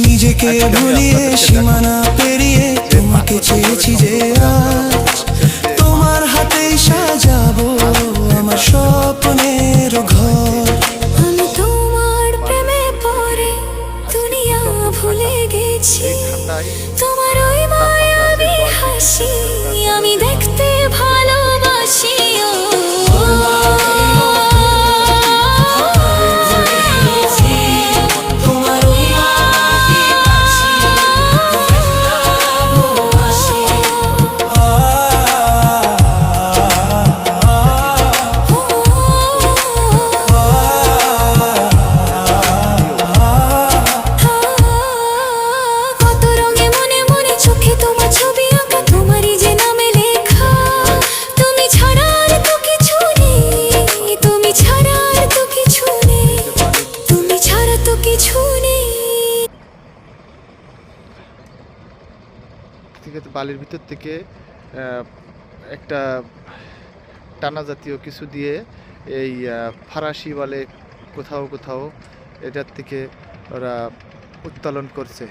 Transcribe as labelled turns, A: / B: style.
A: নিজেকে ভুলিয়ে সীমানা পেরিয়ে তোমাকে চেয়েছি যে আজ তোমার হাতেই সাজাবো আমার স্বপ্নের ঘর।
B: আমি তোমার প্রেমে পড়ে দুনিয়া ভুলে গেছি, তোমার ওই মায়াবী হাসি আমি দেখতে ভালোবাসি।
C: বালির ভিতর থেকে একটা টানা জাতীয় কিছু দিয়ে এই ফরাসি বলে কোথাও কোথাও এটার থেকে ওরা উত্তোলন করছে।